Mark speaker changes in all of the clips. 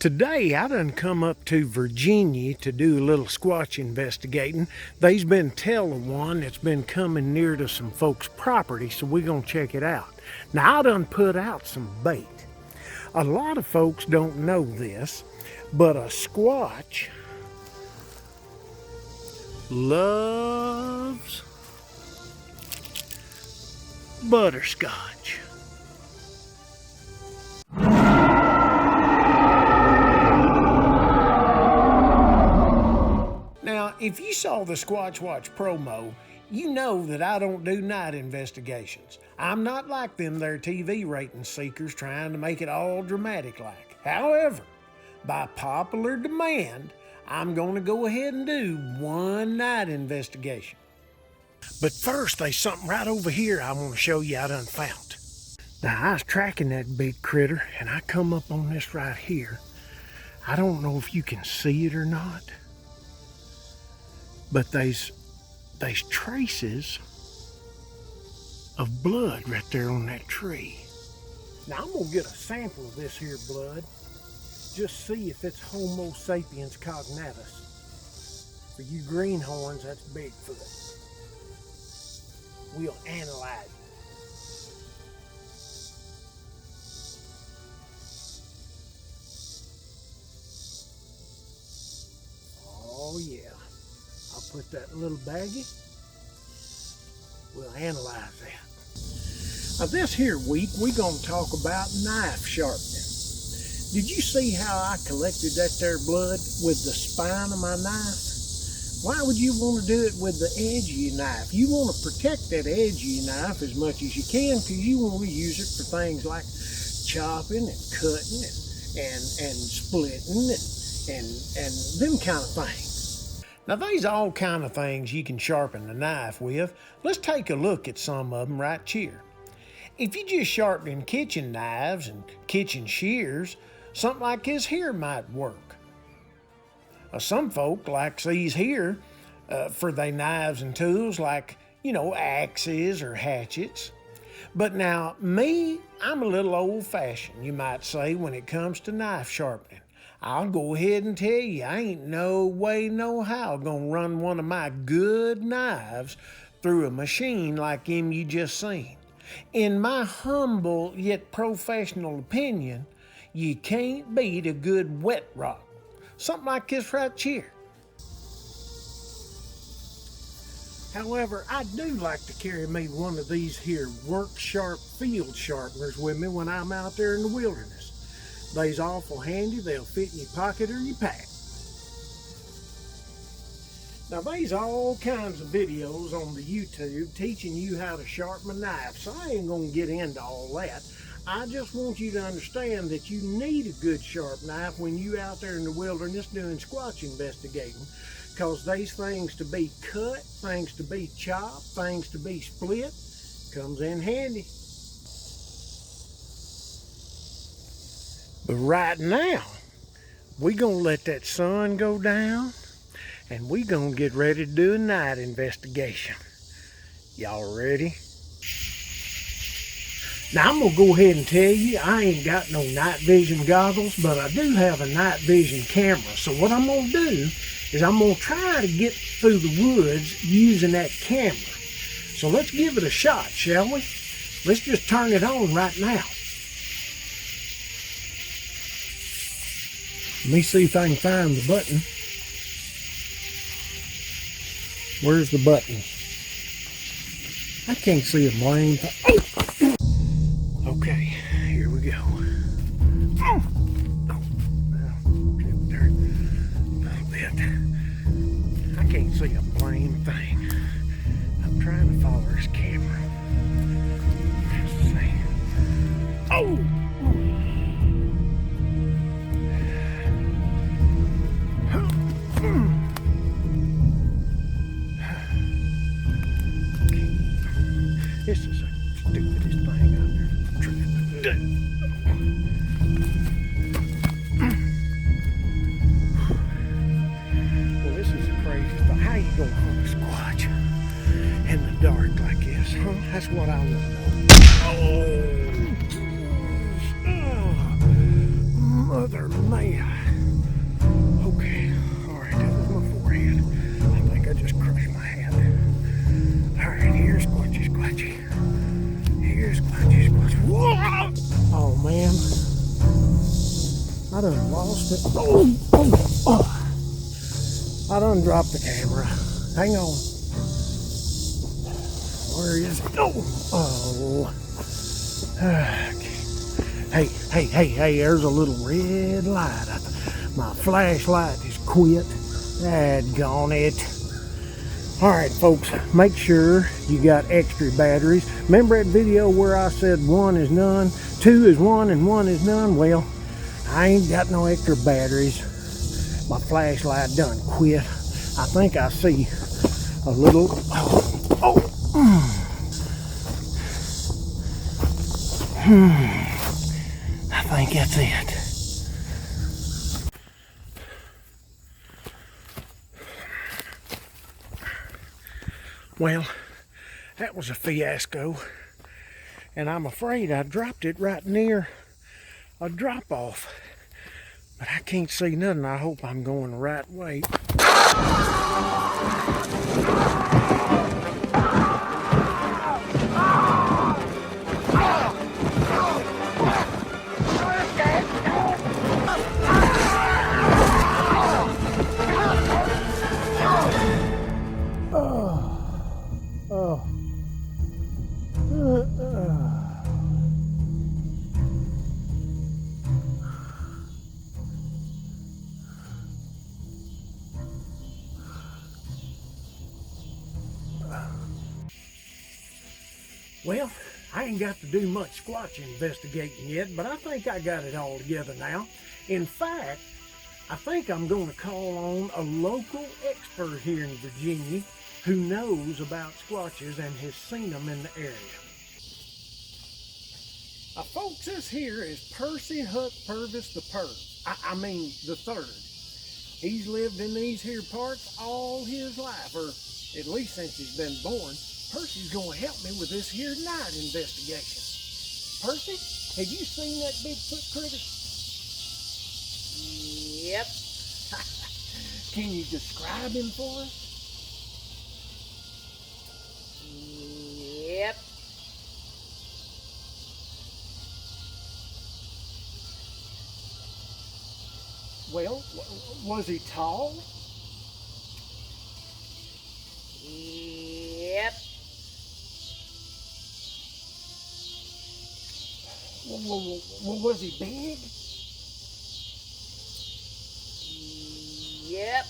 Speaker 1: Today I done come up to Virginia to do a little squatch investigating. They's been telling one that's been coming near to some folks' property, so we're gonna check it out. Now I done put out some bait. A lot of folks don't know this, but a squatch loves butterscotch. Now, if you saw the Squatch Watch promo, you know that I don't do night investigations. I'm not like them there TV rating seekers trying to make it all dramatic like. However, by popular demand, I'm going to go ahead and do one night investigation. But first, there's something right over here I want to show you I done found. Now, I was tracking that big critter, and I come up on this right here. I don't know if you can see it or not, but there's traces of blood right there on that tree. Now I'm gonna get a sample of this here blood, just see if it's Homo sapiens cognatus. For you greenhorns, that's Bigfoot. We'll analyze it. Oh yeah. I'll put that in a little baggie. We'll analyze that. Now this here week, we're going to talk about knife sharpening. Did you see how I collected that there blood with the spine of my knife? Why would you want to do it with the edge of your knife? You want to protect that edge of your knife as much as you can because you want to use it for things like chopping and cutting and splitting and them kind of things. Now, there's all kind of things you can sharpen the knife with. Let's take a look at some of them right here. If you just sharpening kitchen knives and kitchen shears, something like this here might work. Some folk likes these here for their knives and tools like, you know, axes or hatchets. But now, me, I'm a little old-fashioned, you might say, when it comes to knife sharpening. I'll go ahead and tell you, I ain't no way, no how gonna run one of my good knives through a machine like them you just seen. In my humble yet professional opinion, you can't beat a good wet rock. Something like this right here. However, I do like to carry me one of these here work sharp field sharpeners with me when I'm out there in the wilderness. They's awful handy. They'll fit in your pocket or your pack. Now, there's all kinds of videos on the YouTube teaching you how to sharpen a knife, so I ain't gonna get into all that. I just want you to understand that you need a good sharp knife when you out there in the wilderness doing squatch investigating, because there's things to be cut, things to be chopped, things to be split. Comes in handy. But right now, we're gonna let that sun go down and we're gonna get ready to do a night investigation. Y'all ready? Now I'm gonna go ahead and tell you, I ain't got no night vision goggles, but I do have a night vision camera. So what I'm gonna do is I'm gonna try to get through the woods using that camera. So let's give it a shot, shall we? Let's just turn it on right now. Let me see if I can find the button. Where's the button? I can't see a blame thing. Oh! Okay, here we go. Oh, there, a little bit. I can't see a blame thing. I'm trying to follow this camera. Let's see. Oh! This is the stupidest thing I've ever tried to do. Well, this is the craziest thing. How you gonna hunt a squatch in the dark like this, huh? That's what I want to know. Oh! Mother May I. Okay, alright, that was my forehead. I think I just crushed my head. Alright, here's Squatchy, Squatchy. Here's Squatchy, Squatchy. Whoa! Oh man, I done lost it. I done dropped the camera. Hang on. Where is it? Oh. Hey, there's a little red light. My flashlight just quit. Daggone it. Alright folks, make sure you got extra batteries. Remember that video where I said 1 is none, 2 is 1, and 1 is none? Well, I ain't got no extra batteries. My flashlight done quit. I think I see a little... I think that's it. Well, that was a fiasco, and I'm afraid I dropped it right near a drop-off. But I can't see nothing. I hope I'm going the right way. Well, I ain't got to do much Squatch investigating yet, but I think I got it all together now. In fact, I think I'm going to call on a local expert here in Virginia who knows about Squatches and has seen them in the area. Folks, this here is Percy Huck Purvis the I mean the third. He's lived in these here parts all his life, or at least since he's been born. Percy's going to help me with this here night investigation. Percy, have you seen that Bigfoot critter?
Speaker 2: Yep.
Speaker 1: Can you describe him for us?
Speaker 2: Yep.
Speaker 1: Well, was he tall?
Speaker 2: Yep.
Speaker 1: Was he big?
Speaker 2: Yep.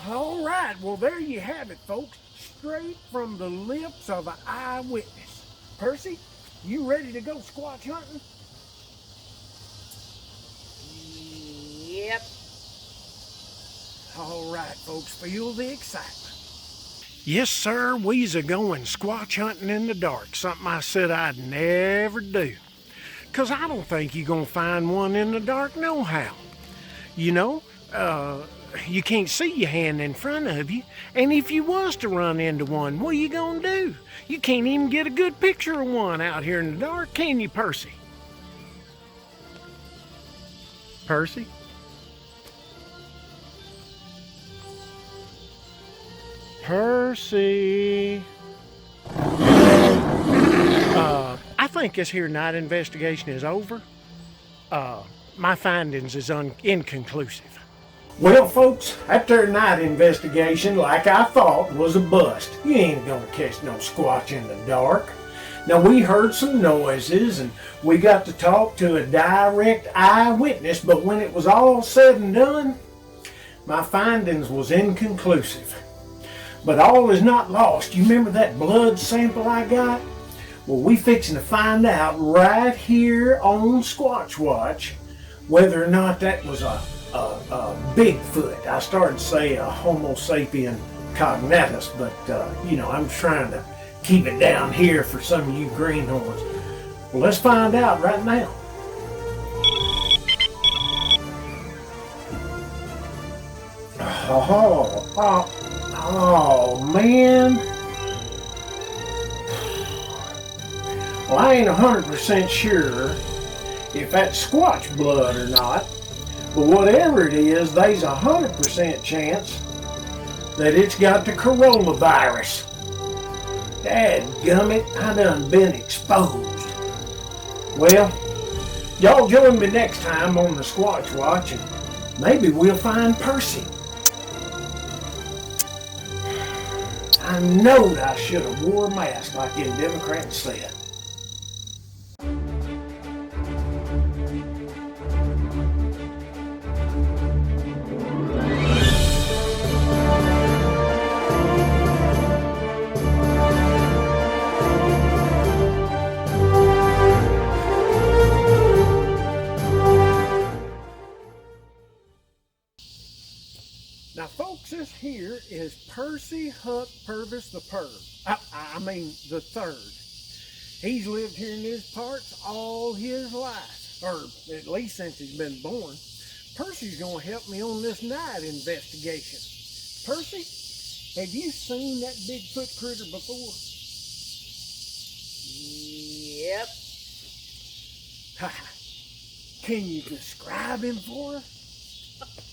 Speaker 1: All right, well, there you have it, folks. Straight from the lips of an eyewitness. Percy, you ready to go Squatch hunting?
Speaker 2: Yep.
Speaker 1: All right, folks, feel the excitement. Yes, sir, we's a-going Squatch hunting in the dark, something I said I'd never do. 'Cause I don't think you're gonna find one in the dark nohow. You know, you can't see your hand in front of you, and if you was to run into one, what are you gonna do? You can't even get a good picture of one out here in the dark, can you, Percy? Percy? Percy. I think this here night investigation is over. My findings is inconclusive. Well, folks, that there night investigation, like I thought, was a bust. You ain't gonna catch no Squatch in the dark. Now, we heard some noises, and we got to talk to a direct eyewitness, but when it was all said and done, my findings was inconclusive. But all is not lost. You remember that blood sample I got? Well, we fixing to find out right here on Squatch Watch whether or not that was a Bigfoot. I started to say a Homo sapien cognatus, but you know, I'm trying to keep it down here for some of you greenhorns. Well, let's find out right now. Oh man. Well, I ain't 100% sure if that's Squatch blood or not, but whatever it is, there's 100% chance that it's got the coronavirus. Dadgummit, I done been exposed. Well, y'all join me next time on the Squatch Watch and maybe we'll find Percy. I knowed I should have wore a mask like them Democrats said. Now, folks, this here is Percy Huck Purvis the the third. He's lived here in these parts all his life, or at least since he's been born. Percy's going to help me on this night investigation. Percy, have you seen that Bigfoot critter before?
Speaker 2: Yep.
Speaker 1: Can you describe him for us?